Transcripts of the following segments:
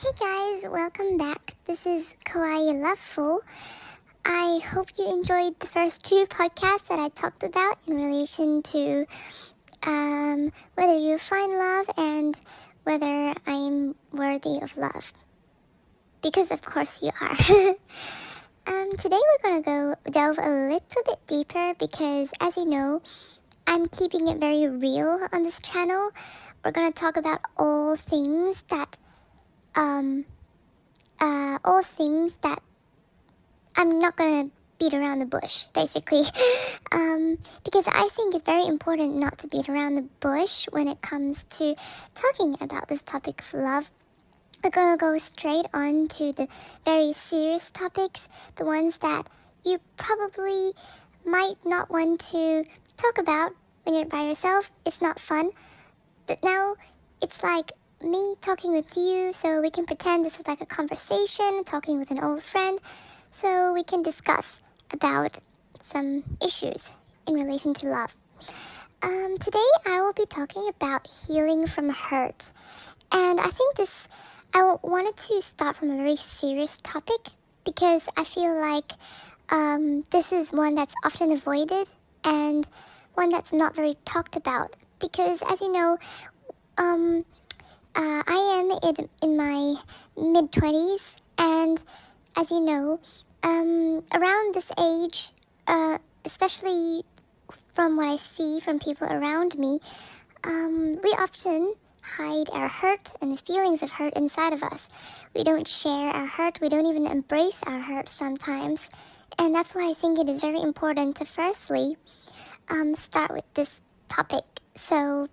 Hey guys, welcome back. This is Kawaii Loveful. I hope you enjoyed the first two podcasts that I talked about in relation to whether you find love and whether I am worthy of love. Because of course you are. Today we're going to go delve a little bit deeper because, as you know, I'm keeping it very real on this channel. We're going to talk about all things that I'm not going to beat around the bush, basically. Because I think it's very important not to beat around the bush when it comes to talking about this topic of love. We're going to go straight on to the very serious topics, the ones that you probably might not want to talk about when you're by yourself. It's not fun. But now it's like me talking with you, so we can pretend this is like a conversation, talking with an old friend, so we can discuss about some issues in relation to love. Today I will be talking about healing from hurt. And I think I wanted to start from a very serious topic because I feel like this is one that's often avoided and one that's not very talked about. Because, as you know, I am in my mid-20s, and as you know, around this age, especially from what I see from people around me, we often hide our hurt and the feelings of hurt inside of us. We don't share our hurt, we don't even embrace our hurt sometimes, and that's why I think it is very important to firstly start with this topic. So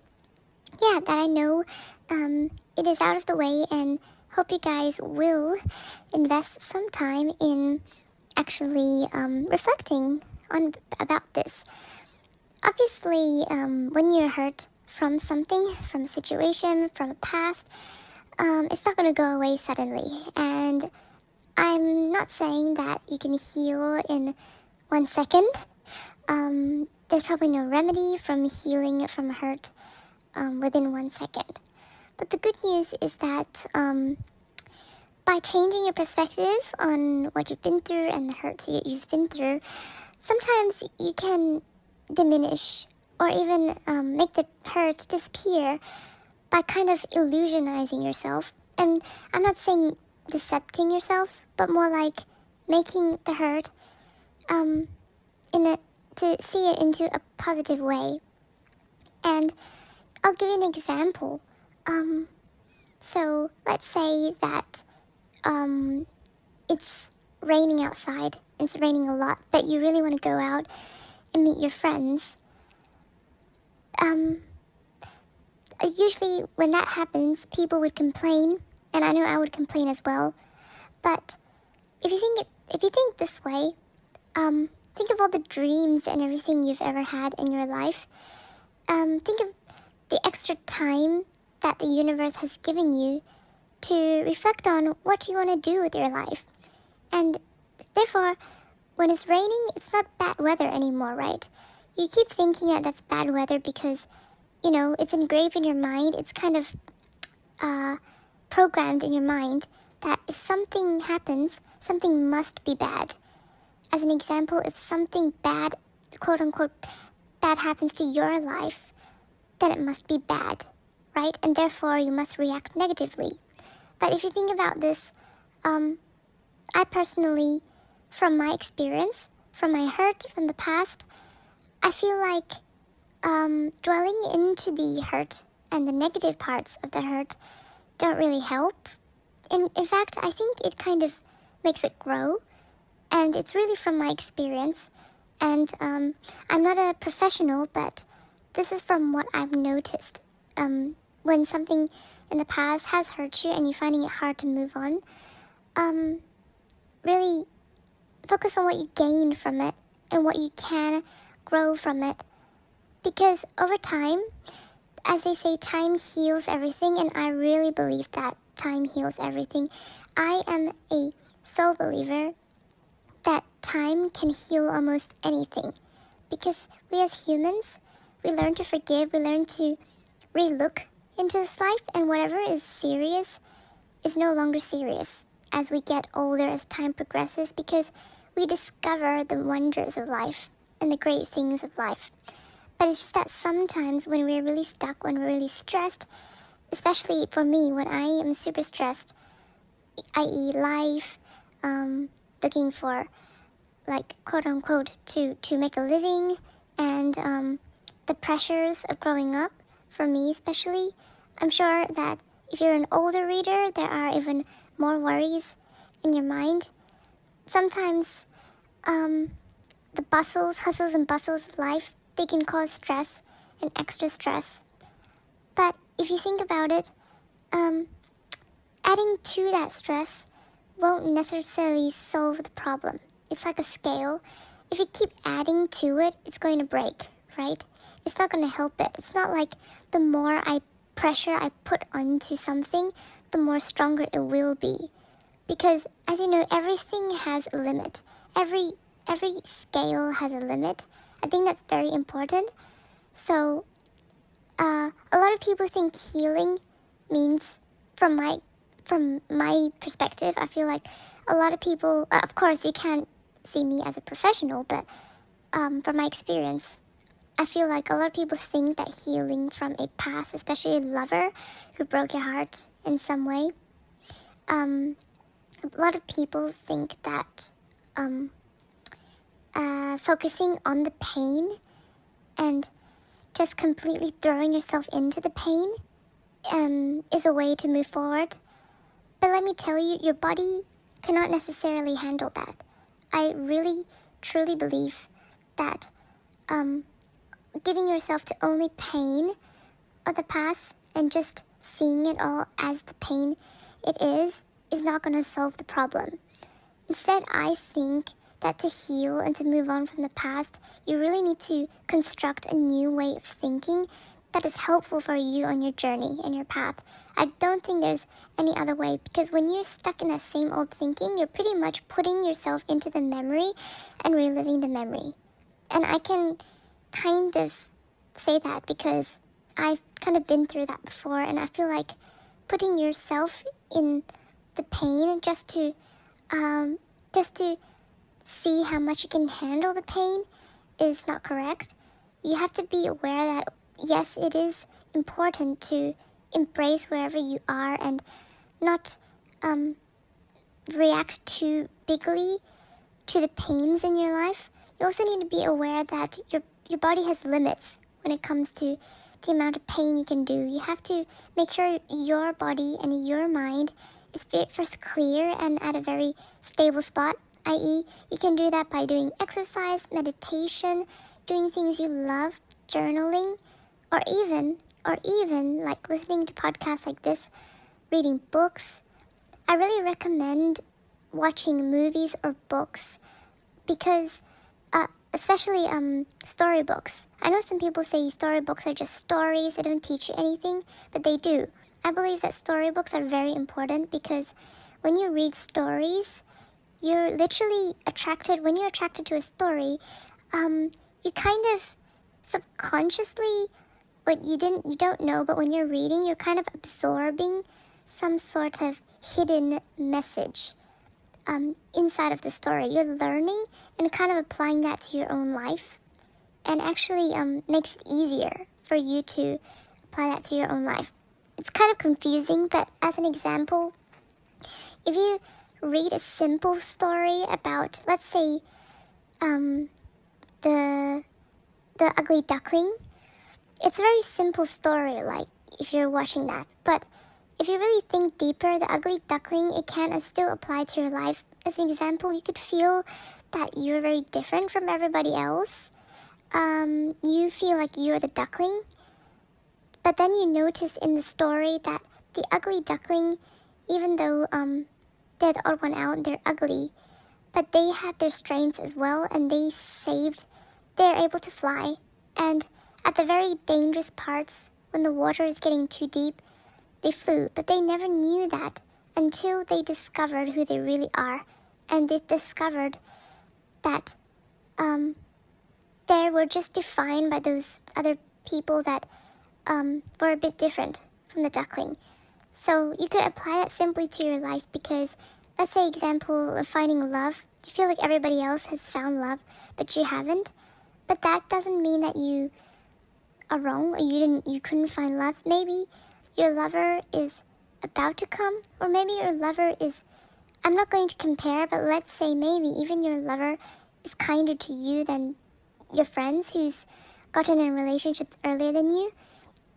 yeah, that I know it is out of the way, and hope you guys will invest some time in actually reflecting on about this. Obviously, when you're hurt from something, from a situation, from a past, it's not going to go away suddenly. And I'm not saying that you can heal in 1 second. There's probably no remedy from healing from hurt within 1 second. But the good news is that by changing your perspective on what you've been through and the hurt you've been through, sometimes you can diminish or even make the hurt disappear by kind of illusionizing yourself. And I'm not saying decepting yourself, but more like making the hurt to see it into a positive way. And I'll give you an example. So let's say that it's raining outside. It's raining a lot, but you really want to go out and meet your friends. Usually when that happens, people would complain, and I know I would complain as well. But if you think this way, think of all the dreams and everything you've ever had in your life. Think of the extra time that the universe has given you to reflect on what you want to do with your life. And therefore, when it's raining, it's not bad weather anymore, right? You keep thinking that that's bad weather because, you know, it's engraved in your mind. It's kind of programmed in your mind that if something happens, something must be bad. As an example, if something bad, quote unquote, bad happens to your life, then it must be bad, right? And therefore you must react negatively. But if you think about this, I personally, from my experience, from my hurt from the past, I feel like dwelling into the hurt and the negative parts of the hurt don't really help. In fact, I think it kind of makes it grow, and it's really from my experience. And I'm not a professional, but this is from what I've noticed. When something in the past has hurt you and you're finding it hard to move on, really focus on what you gain from it and what you can grow from it. Because over time, as they say, time heals everything, and I really believe that time heals everything. I am a sole believer that time can heal almost anything. Because we as humans, we learn to forgive, we learn to re-look into this life, and whatever is serious is no longer serious as we get older, as time progresses, because we discover the wonders of life and the great things of life. But it's just that sometimes when we're really stuck, when we're really stressed, especially for me, when I am super stressed, i.e. life, looking for, like, quote unquote, to make a living, and the pressures of growing up, for me especially, I'm sure that if you're an older reader, there are even more worries in your mind. Sometimes the hustles and bustles of life, they can cause stress and extra stress. But if you think about it, adding to that stress won't necessarily solve the problem. It's like a scale. If you keep adding to it, it's going to break, right? It's not going to help it. It's not like the more pressure I put onto something, the more stronger it will be. Because, as you know, everything has a limit. Every scale has a limit. I think that's very important. So, a lot of people think healing means, from my perspective, I feel like a lot of people, of course you can't see me as a professional, but from my experience, I feel like a lot of people think that healing from a past, especially a lover who broke your heart in some way, a lot of people think that focusing on the pain and just completely throwing yourself into the pain is a way to move forward. But let me tell you, your body cannot necessarily handle that. I really, truly believe that giving yourself to only pain of the past and just seeing it all as the pain it is not going to solve the problem. Instead, I think that to heal and to move on from the past, you really need to construct a new way of thinking that is helpful for you on your journey and your path. I don't think there's any other way, because when you're stuck in that same old thinking, you're pretty much putting yourself into the memory and reliving the memory. And I can kind of say that because I've kind of been through that before, and I feel like putting yourself in the pain just to see how much you can handle the pain is not correct. You have to be aware that yes, it is important to embrace wherever you are and not react too bigly to the pains in your life. You also need to be aware that your body has limits when it comes to the amount of pain you can do. You have to make sure your body and your mind is first clear and at a very stable spot, i.e. you can do that by doing exercise, meditation, doing things you love, journaling, or even like listening to podcasts like this, reading books. I really recommend watching movies or books because especially storybooks. I know some people say storybooks are just stories, they don't teach you anything, but they do. I believe that storybooks are very important because when you read stories, you're literally attracted, when you're attracted to a story, you kind of subconsciously, what you don't know, but when you're reading, you're kind of absorbing some sort of hidden message inside of the story. You're learning and kind of applying that to your own life, and actually makes it easier for you to apply that to your own life. It's kind of confusing, but as an example, if you read a simple story about, let's say, the Ugly Duckling, it's a very simple story, like, if you're watching that. But if you really think deeper, the Ugly Duckling, it can still apply to your life. As an example, you could feel that you're very different from everybody else. You feel like you're the duckling. But then you notice in the story that the Ugly Duckling, even though they're the odd one out, they're ugly, but they have their strengths as well, and they're able to fly. And at the very dangerous parts, when the water is getting too deep, they flew, but they never knew that until they discovered who they really are. And they discovered that they were just defined by those other people that were a bit different from the duckling. So you could apply that simply to your life because, let's say, example of finding love. You feel like everybody else has found love, but you haven't. But that doesn't mean that you are wrong or you couldn't find love. Maybe your lover is about to come, or maybe your lover is, I'm not going to compare, but let's say maybe even your lover is kinder to you than your friends who's gotten in relationships earlier than you.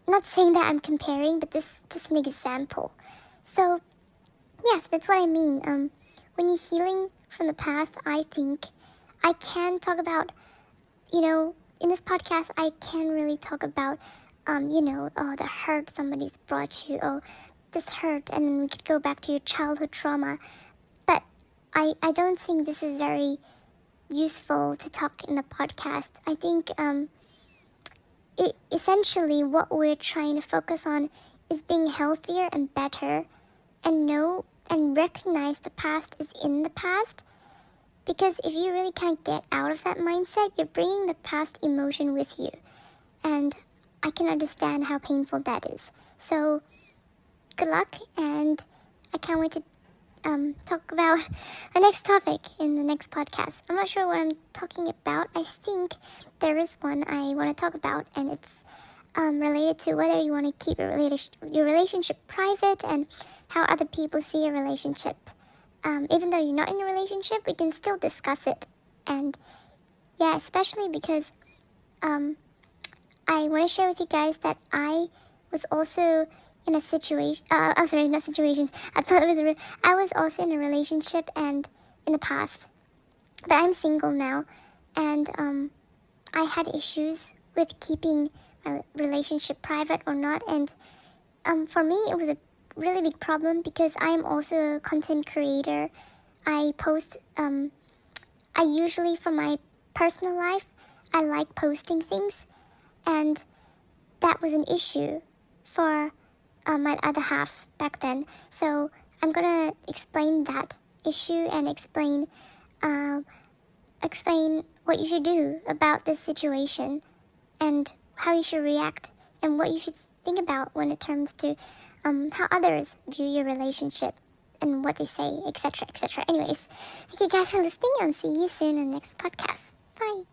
I'm not saying that I'm comparing, but this is just an example. So yes, that's what I mean. When you're healing from the past, I think I can talk about, in this podcast, I can really talk about, the hurt somebody's brought you, this hurt, and then we could go back to your childhood trauma. But I don't think this is very useful to talk in the podcast. I think essentially what we're trying to focus on is being healthier and better, and know and recognize the past is in the past. Because if you really can't get out of that mindset, you're bringing the past emotion with you. And I can understand how painful that is. So good luck, and I can't wait to talk about our next topic in the next podcast. I'm not sure what I'm talking about. I think there is one I want to talk about, and it's related to whether you want to keep your relationship private and how other people see your relationship. Even though you're not in a relationship, we can still discuss it. And yeah, especially because I want to share with you guys that I was also in a situation, not situation, I was also in a relationship and in the past, but I'm single now, and I had issues with keeping my relationship private or not, and for me it was a really big problem because I am also a content creator. I post, I usually, for my personal life, I like posting things, and that was an issue for my other half back then. So I'm gonna explain that issue and explain what you should do about this situation and how you should react and what you should think about when it comes to how others view your relationship and what they say, etc., etc. Anyways, thank you guys for listening, and see you soon in the next podcast. Bye.